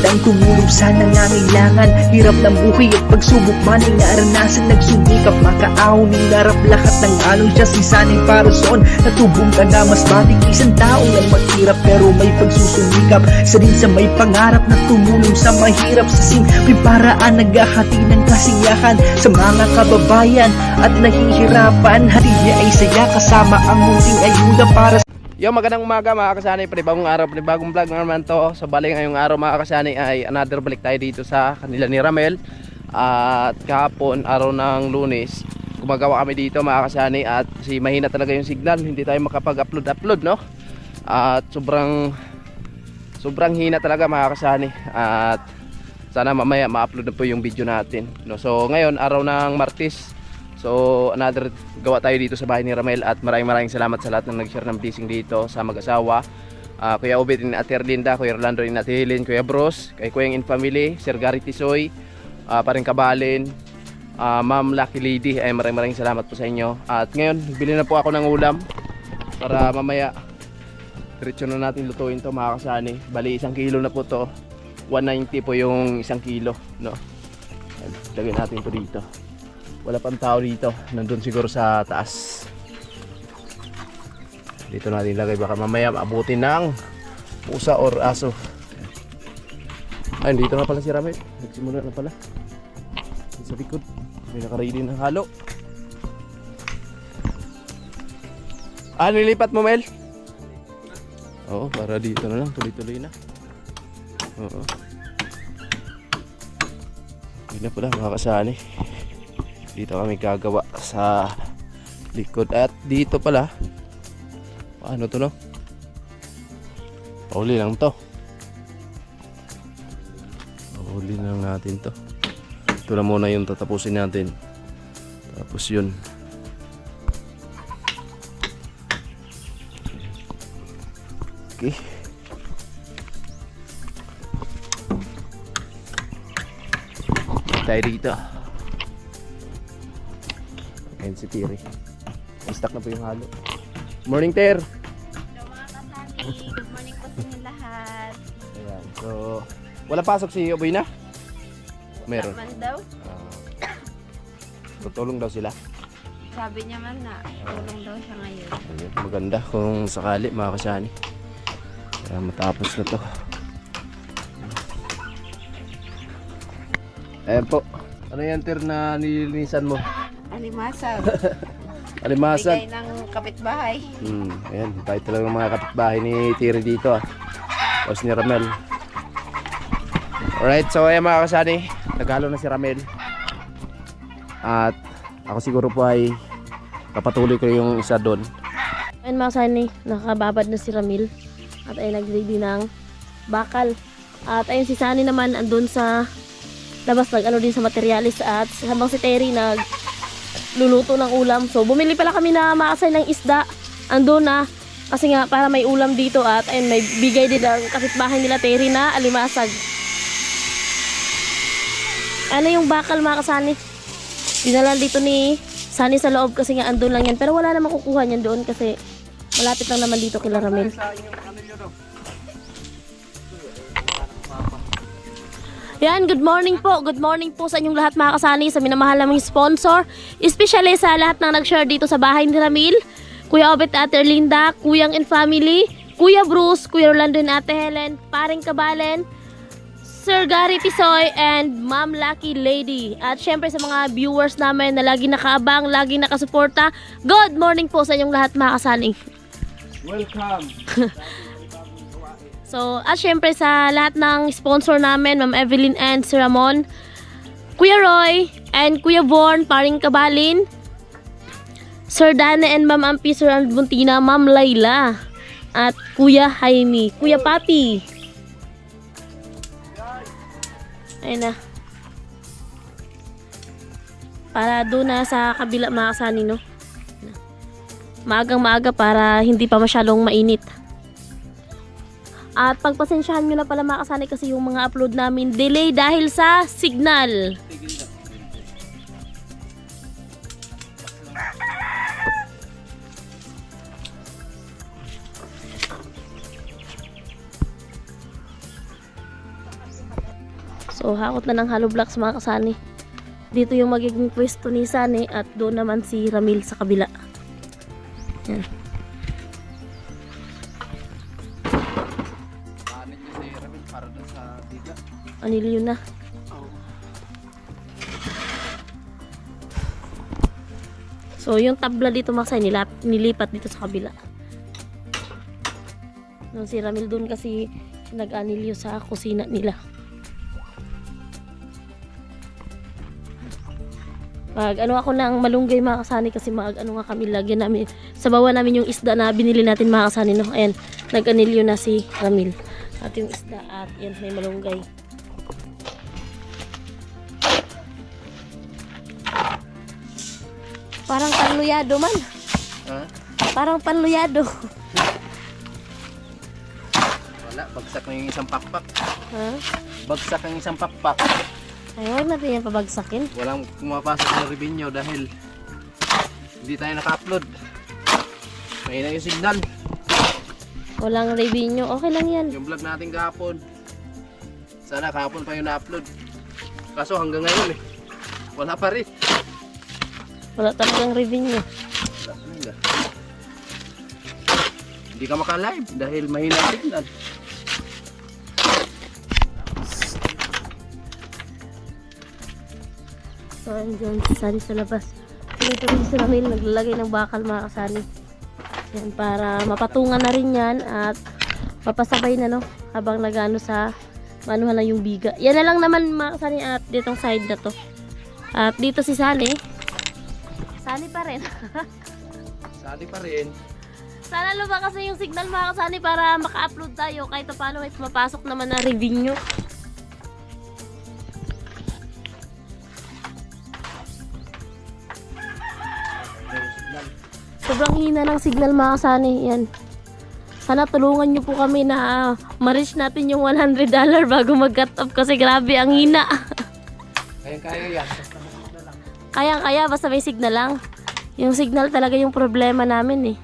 handang tumulong sa nangangailangan. Hirap ng buhay at pagsubok man ay naranasan, nagsumikap makaahon, hinarap lahat ng alon. Siya si sanay para soon, natubong ka na mas matik. Isang tao lang maghirap pero may pagsusumikap, isa din sa may pangarap na tumulong sa mahirap. Sa simpleng paraan naghahati ng kasiyahan sa mga kababayan at nahihirapan. Hati niya ay saya kasama ang munting ayuda para sa... Yo, magandang umaga mga kasani, panibagong araw, panibagong vlog naman to. So bali ngayong araw mga kasani ay another balik tayo dito sa kanila ni Ramel. At kahapon, araw ng Lunes, gumagawa kami dito mga kasani. At kasi mahina talaga yung signal, hindi tayo makapag-upload no. At sobrang hina talaga mga kasani. At sana mamaya ma-upload na po yung video natin no. So ngayon, araw ng Martes, so another gawa tayo dito sa bahay ni Ramel. At maraming salamat sa lahat ng nag-share ng blessing dito sa mag-asawa, Kuya Obet ni Ate Erlinda, Kuya Orlando ni Ate Helen, Kuya Bros, kay Kuyang In Family, Sir Gary Tisoy, Paring Kabalin, Ma'am Lucky Lady. Ay maraming salamat po sa inyo. At ngayon bili na po ako ng ulam para mamaya diretso na natin lutuin to mga kasani. Bali 1 kilo na po to, 190 po yung 1 kilo no. Lagay natin po dito. Wala pang tao dito, nandun siguro sa taas. Dito natin lagay, baka mamaya abutin ng pusa or aso. Ay, dito na pala si Ramel, nagsimula na pala sa likod, may nakaready ng halo. Nilipat mo, Mel? Oo, para dito na lang, tuloy-tuloy na. Oo. Yun na pala mga kasani, dito kami gagawa sa likod. At dito pala, paano to no? Pauli lang to. Pauli lang natin to. Ito na muna yung tatapusin natin. Tapos yun. Okay. Tayo dito. Ayan si Tiri. I-stack na po yung halo. Morning, Ter! Hello mga kasani. Good morning po sa inyo lahat. Ayan. So, wala pasok si Oboy na? Meron. Man daw. Tutulong daw sila. Sabi niya man na tulong daw siya ngayon. Ayan. Maganda kung sakali mga kasani. Kaya matapos na to. Ayan po. Ano yan, Ter, na nilinisan mo? Alimasag. Alimasag. Bigay ng kapitbahay. Ayan, tayo talaga ng mga kapitbahay ni Tiri dito Tapos ni Ramel. Alright, so ayan mga kasani, naghalo na si Ramel. At ako siguro po ay kapatuloy ko yung isa doon. Ayun mga kasani, nakababad na si Ramil. At ay nag-ready ng bakal. At ayun si Sani naman andun sa labas, nag-ano din sa materialis. At habang si Terry luluto ng ulam. So bumili pala kami na makasay ng isda. Ando na kasi nga para may ulam dito. At ayun, may bigay din ang kapitbahay nila Terry na alimasag. Ano yung bakal mga kasani? Dinala dito ni Sani sa loob kasi nga andun lang yan. Pero wala namang kukuha niyan doon kasi malapit lang naman dito kila Ramil. Yan, good morning po. Good morning po sa inyong lahat mga kasani, sa minamahal naming sponsor. Especially sa lahat ng nag-share dito sa bahay ni Ramil. Kuya Obet, Ate Erlinda, Kuyang In Family, Kuya Bruce, Kuya Orlando and Ate Helen, Paring Kabalen, Sir Gary Tisoy, and Ma'am Lucky Lady. At syempre sa mga viewers namin na lagi nakaabang, lagi nakasuporta, good morning po sa inyong lahat mga kasani. Welcome! So, at syempre sa lahat ng sponsor namin, Ma'am Evelyn and Sir Ramon, Kuya Roy, and Kuya Born, Paring Kabalin, Sir Dana and Ma'am Ampi, Sir Albuntina, Ma'am Layla, at Kuya Jaime, Kuya Papi. Ayun na. Para doon na sa kabila mga kasani, no? Maagang maaga para hindi pa masyadong mainit. At pagpasensyahan nyo na pala mga kasani kasi yung mga upload namin delay dahil sa signal. So hakot na ng hollow blocks mga kasani. Dito yung magiging pwesto ni Sani at doon naman si Ramil sa kabila. Yan. Paanit niya si Ramil para dun sa biga. Anilyo na. So yung tabla dito mga kasani nilipat dito sa kabila. Nung si Ramil doon kasi nag-anilyo sa kusina nila. Ano ako ng malunggay mga kasani kasi ano nga kami lagyan namin sabawan namin yung isda na binili natin mga kasani no. Ayan, nag-anilyo na si Ramil at yung isda at yan may malunggay. Parang panluyado man. Ha? Parang panluyado. Wala, bagsak na yung isang pakpak. Ha? Bagsak ang isang pakpak. Ay, huwag natin yan pabagsakin. Walang pumapasok na revenue dahil hindi tayo naka-upload. Mahina yung signal. Walang revenue. Okay lang yan. Yung vlog natin kahapon. Sana kahapon pa yung na-upload. Kaso hanggang ngayon wala pa rin. Wala talagang revenue. Wala talaga. Hindi ka maka-live dahil mahina ang signal. So, andyan si Sani sa labas. Dito rin si Ramil naglalagay ng bakal mga kasani. Yan, para mapatungan na rin yan at mapasabay na no habang nagano sa manuhan na yung biga. Yan na lang naman mga kasani at ditong side na to. At dito si Sani. Sani pa rin. Sali pa rin. Sana lumakas na yung signal mga kasani para maka-upload tayo kahit paano may pumapasok naman na revenue. Sobrang hina ng signal mga kasani. Yan. Sana tulungan nyo po kami na ma-reach natin yung $100 bago mag-cut off kasi grabe ang hina. Kaya yan. Kaya basta may signal lang. Yung signal talaga yung problema namin eh.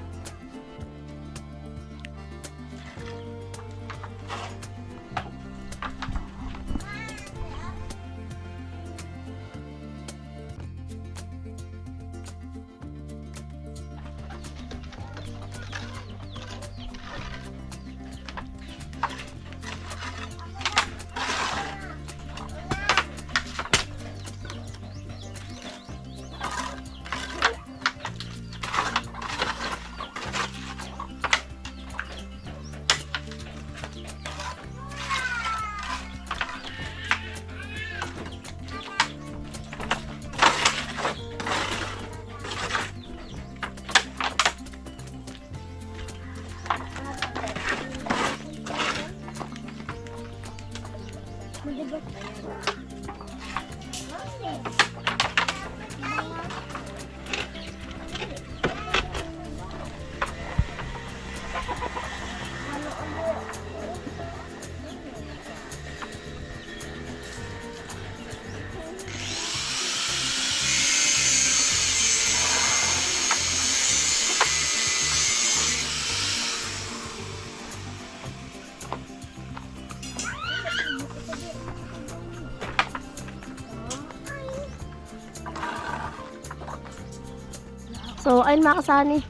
So, ayun mga kasani.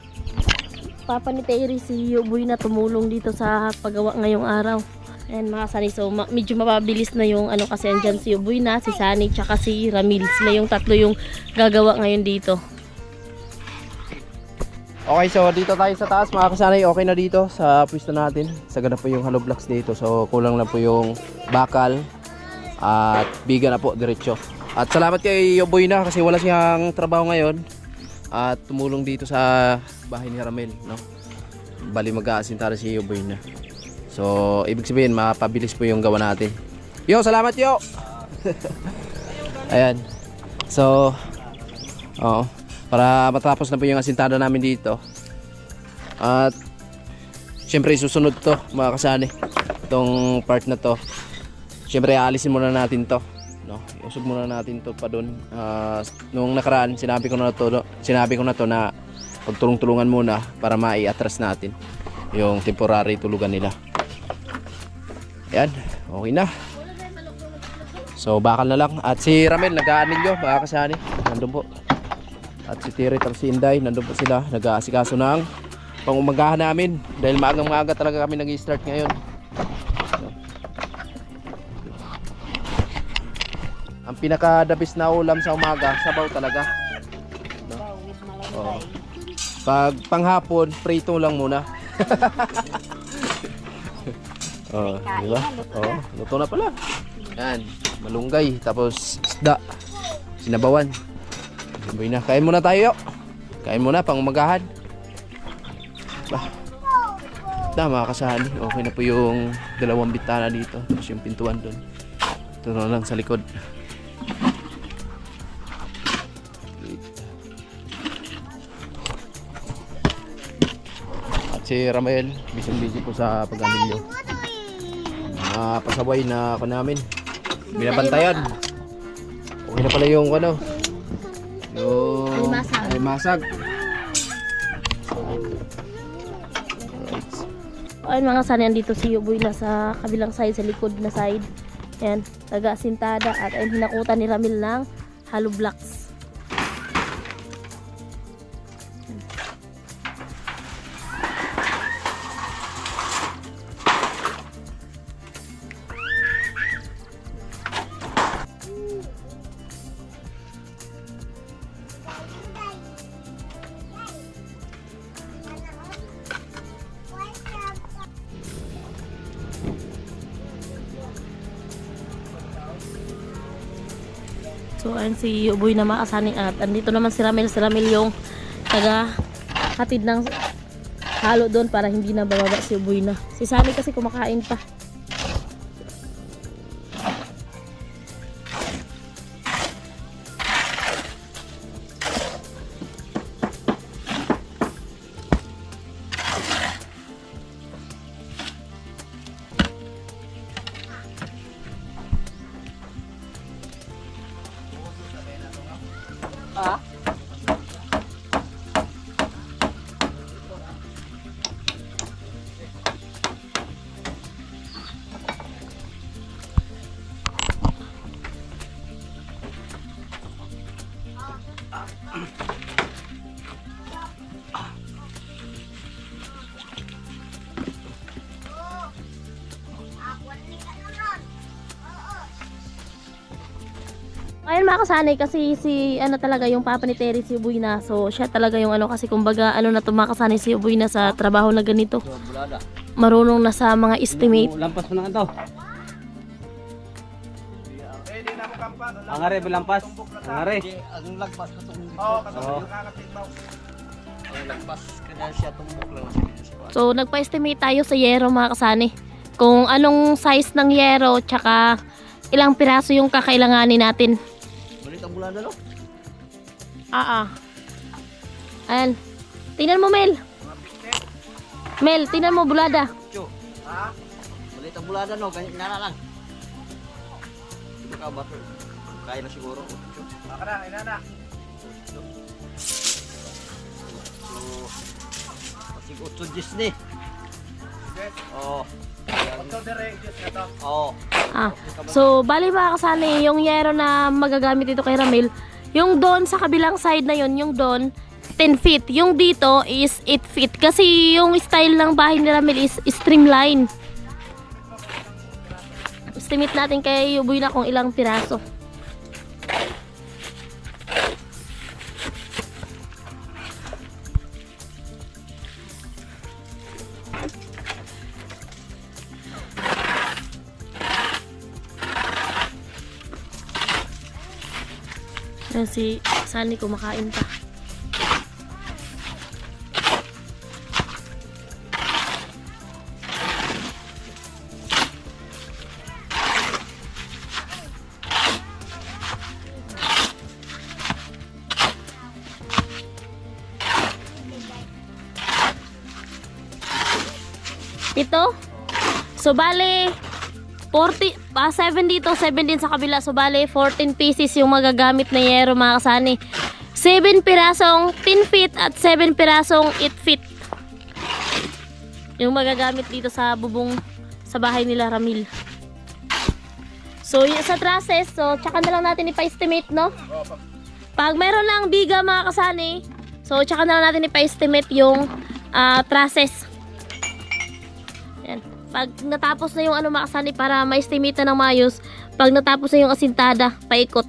Papa ni Terry si Yuboy na tumulong dito sa paggawa ngayong araw. Ayan mga kasani. So, medyo mapabilis na yung ano kasi andyan si Yuboy na, si Sani, tsaka si Ramil. Sila yung tatlo yung gagawa ngayon dito. Okay, so dito tayo sa taas mga kasanay. Okay na dito sa pwesto natin. Sagana po yung hollow blocks dito. So, kulang lang po yung bakal at biga na po diretso. At salamat kay Yuboy na kasi wala siyang trabaho ngayon. At tumulong dito sa bahay ni Ramil, no? Bali mag-aasinta si Yuboy na. So, ibig sabihin mapabilis po yung gawa natin. Yo, salamat yo. Ayan. So, para matapos na po yung asintada namin dito. At syempre susunod to mga kasani. Itong part na to. Syempre aalisin muna natin to. No, usog muna natin to pa doon. Nung nakaraan sinabi ko na to na pagtulong-tulungan muna para mai-atras natin yung temporary tulugan nila. Yan, okay na. So bakal na lang. At si Ramel nag-aanilyo, mga kasani. Nandun po. At si Tirit at si Inday, nandun po sila. Nag-aasikaso ng pangumagahan namin. Dahil maagang-maaga talaga kami nag-start ngayon. Ang pinaka-dabis na ulam sa umaga, sabaw talaga. Oo. Pag panghapon, prito lang muna. Oh, di ba? Oh, luto na pala. Yan, malunggay, tapos isda, sinabawan. Sabi na, kain muna tayo. Kain muna, pang umagahan. Bah. Na, mga kasali, okay na po yung dalawang bitana dito. Tapos yung pintuan doon. Ito na lang sa likod. Si Ramel, busy po sa pag-anilyo. Mga pasaway na ako namin. Binabantayan. Okay na pala yung ano. Yung masag. Ayun mga kasani, andito si Uboy na sa kabilang side, sa likod na side. Ayan, taga-sintada at ayun, hinakutan ni Ramil ng hollow blocks. So ayun si Uboy na makasani at andito naman si Ramil. Si Ramil yung taga hatid ng halo doon para hindi na bababa si Uboy na. Si Sani kasi kumakain pa. Ayun mga kasanay, kasi si ano talaga yung papa ni Terry, si Uboy na. So siya talaga yung ano, kasi kumbaga ano na to mga kasanay, si Uboy na sa trabaho na ganito. Marunong na sa mga estimate. Lampas mo na ito. Angare, bilampas. Angare. Ang lagpas na itong dito. Oo, kasama yung kakatibaw. Ang lagpas, kanya siya tumbok lang. So nagpa-estimate tayo sa yero mga kasanay. Kung anong size ng yero, tsaka ilang piraso yung kakailanganin natin. Balit ang bulanda, no? Ayan. Tingnan mo, Mel. Mel, tingnan mo, bulada. Ha? Balit ang bulanda, no? Ganyan na lang. Hindi ka ba? Kaya na siguro. Baka na, inana. Pasig 8 Disney. Oo. Oo. So, bali mga kasali, yung yero na magagamit dito kay Ramil, yung doon sa kabilang side na yun, yung doon, 10 feet. Yung dito is 8 feet. Kasi yung style ng bahay ni Ramil is streamline. Estimate natin kay Uboy na kung ilang piraso. Ayan si Sunny kumakain pa. Ito? So bale 7 dito, 7 din sa kabila. So bale 14 pieces yung magagamit na yero mga kasani. 7 pirasong 10 feet at 7 pirasong 8 feet yung magagamit dito sa bubong sa bahay nila Ramil. So, sa trusses, so, tsaka na lang natin ipa-estimate, no? Pag meron lang biga mga kasani, so, tsaka na lang natin ipa-estimate yung trusses. Yan. Pag natapos na yung ano mga kasani, para ma-estimate na ng maayos, pag natapos na yung asintada, paikot.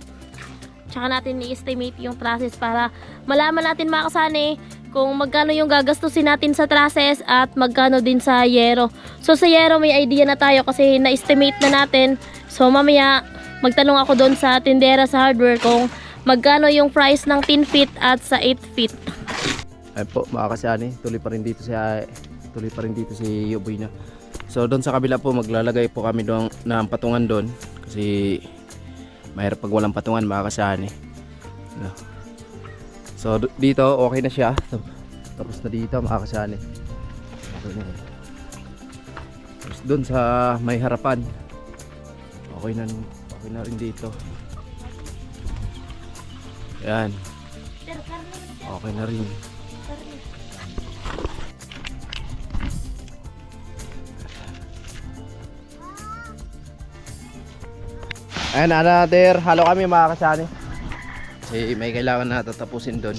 Tsaka natin i-estimate yung trusses para malaman natin mga kasani kung magkano yung gagastusin natin sa trusses at magkano din sa yero. So sa yero may idea na tayo kasi na-estimate na natin. So mamaya magtanong ako doon sa tindera sa hardware kung magkano yung price ng 10 feet at sa 8 feet. Ayun po mga kasani, tuloy pa rin dito si Yuboy na. So doon sa kabila po maglalagay po kami doon ng patungan doon kasi mahirap pag walang patungan mga kasani. So dito okay na siya. Tapos na dito mga kasani. Tapos doon sa may harapan okay na rin dito. Yan. Okay na rin. Ayan, another halo kami mga kasani. Kasi may kailangan na tatapusin doon.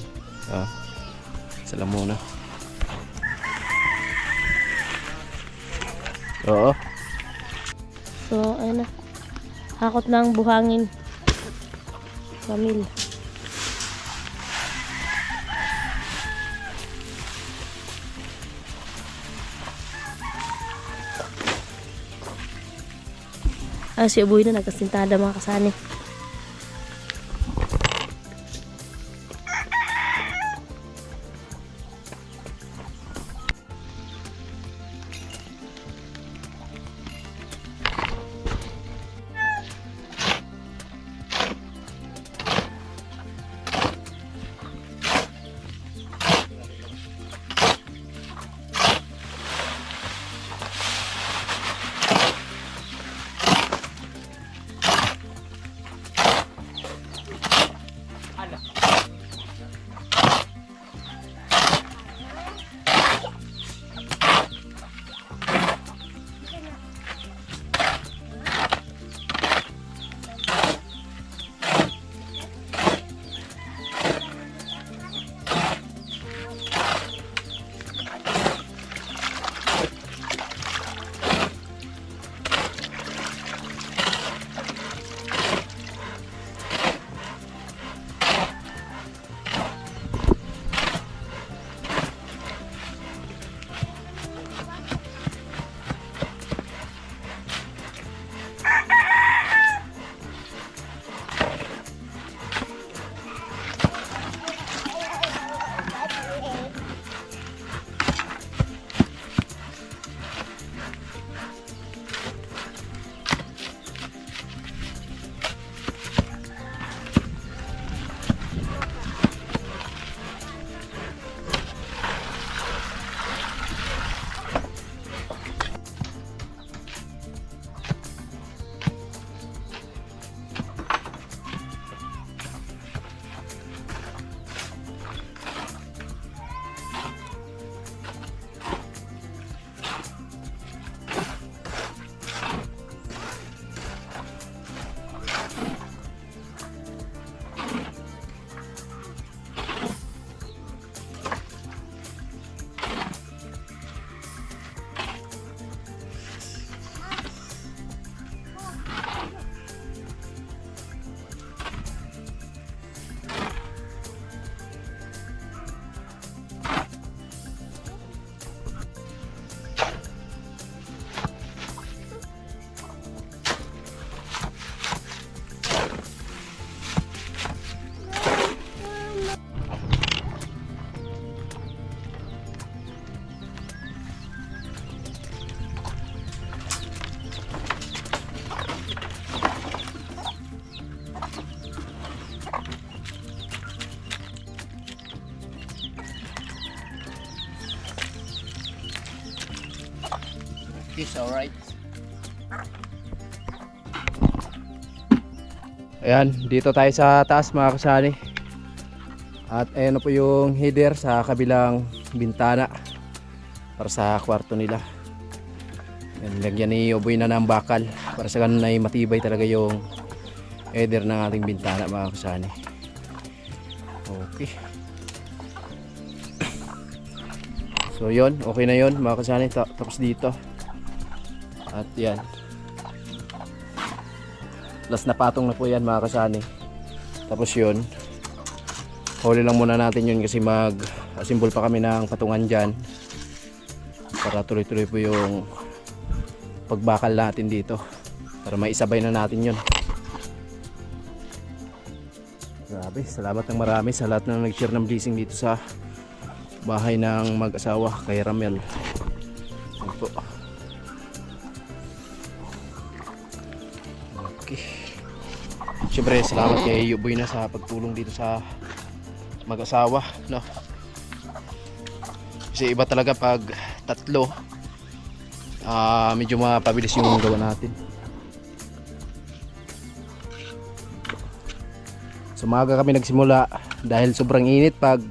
Sala muna. Oo. So ayun na. Hakot ng buhangin. Kamil. Si Uboy na nagkasintada mga kasani. It's alright. Ayan, dito tayo sa taas mga kasani. At ayan na po yung header sa kabilang bintana para sa kwarto nila. Nilagyan ni Uboy na ng bakal para sa ganun ay matibay talaga yung header ng ating bintana mga kasani. Okay. So yon, okay na yon mga kasani. Tapos dito. At yan. Last na patong na po yan mga kasani. Tapos yun, huli lang muna natin yun kasi mag-assemble pa kami ng patungan dyan para tuloy-tuloy po yung pagbakal natin dito para maisabay na natin yun. Grabe, salamat ng marami sa lahat na nag-share ng blessing dito sa bahay ng mag-asawa kay Ramel. Yan po. Okay. Siyempre salamat kay Yuboy na sa pagtulong dito sa mag-asawa, no? Kasi iba talaga pag tatlo, medyo mapabilis yung gawa natin. So maaga kami nagsimula dahil sobrang init pag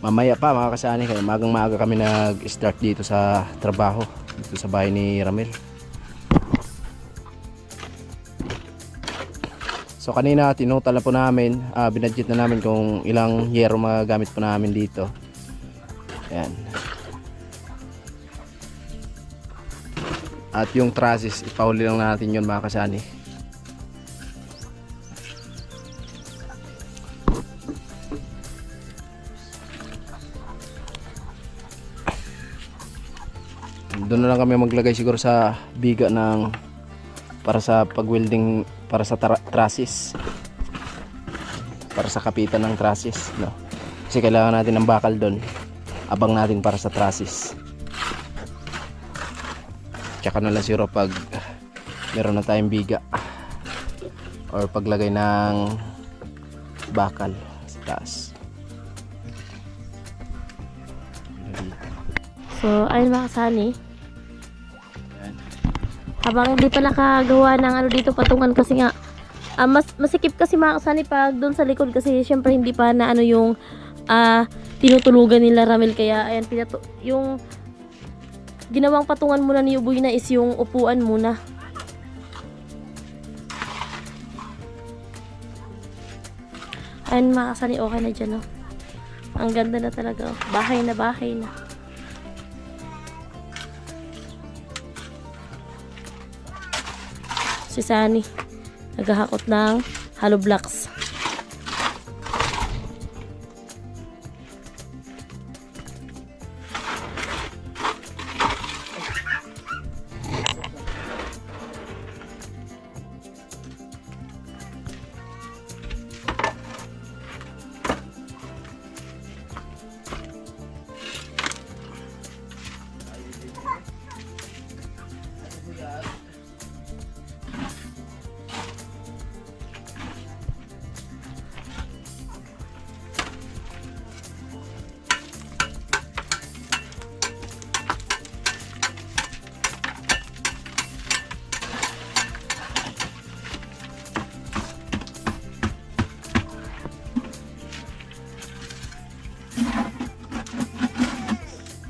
mamaya pa mga kasani, kaya maaga kami nag-start dito sa trabaho dito sa bahay ni Ramel. So kanina tinutal na po namin, binadget na namin kung ilang yero magagamit po namin dito. Ayan. At yung trusses, ipauli lang natin yun mga kasani. Doon na lang kami maglagay siguro sa biga ng para sa pag-welding, para sa trusses, para sa kapitan ng trusses, no? Kasi kailangan natin ng bakal doon, abang natin para sa trusses. Tsaka na lang siguro pag meron na tayong biga or paglagay ng bakal sa taas. So, ayun mga kasani. Habang hindi pa nakagawa ng ano dito patungan kasi nga masikip kasi mga kasani pag doon sa likod kasi syempre hindi pa na ano yung tinutulugan nila Ramel, kaya ayan yung ginawang patungan muna ni Uboy na is yung upuan muna. Ayun mga kasani, okay na dyan, oh. Ang ganda na talaga, oh. Bahay na bahay na. Si Sunny naghahakot ng hollow blocks.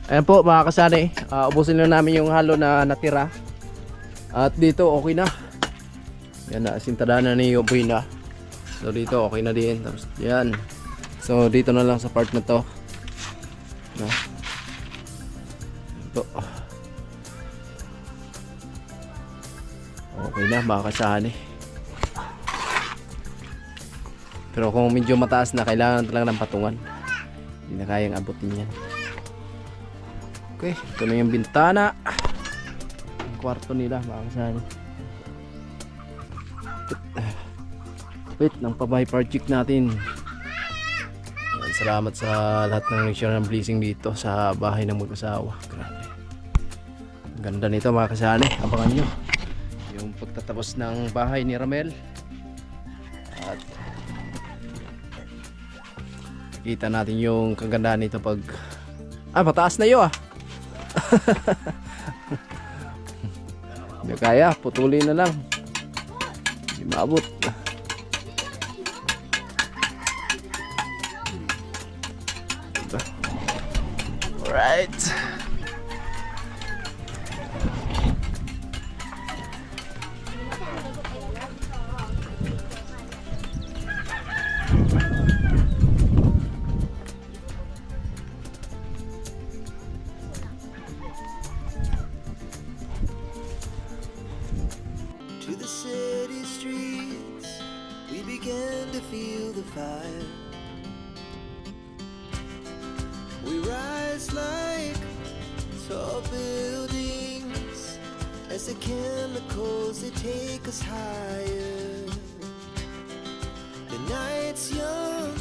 Ayan po mga kasani, ubusin na namin yung halo na natira. At dito okay na. Yan na, sintadaan na ni Uboy na. So dito okay na din. Tapos yan. So dito na lang sa part na to. No. Ito. Okay na mga kasani. Pero kung medyo mataas na, kailangan talaga ng patungan. Hindi na kayang abutin yan. Okay, ito na yung bintana. Yung kwarto nila mga kasani. Wait, ng pabahay project natin. Ayan, salamat sa lahat ng nag-share ng blessing dito sa bahay ng mag-asawa. Grabe. Ang ganda nito mga kasani. Abangan nyo yung pagtatapos ng bahay ni Ramel. At kita natin yung kagandahan nito pag mataas na yun Hindi kaya, putulin na lang. Hindi maabot. Alright. to the city streets, we began to feel the fire. We rise like tall buildings as the chemicals, they take us higher. The night's young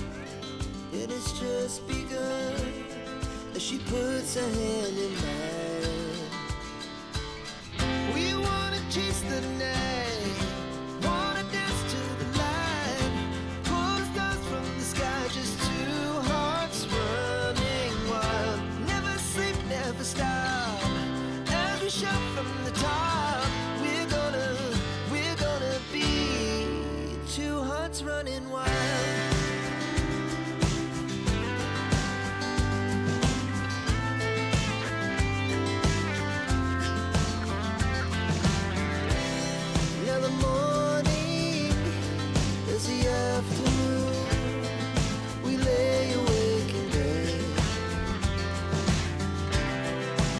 and it's just begun as she puts her hand in mine. We wanna chase the night, wanna dance to the light, pull the stars from the sky, just two hearts running wild. Never sleep, never stop, as we shout from the top.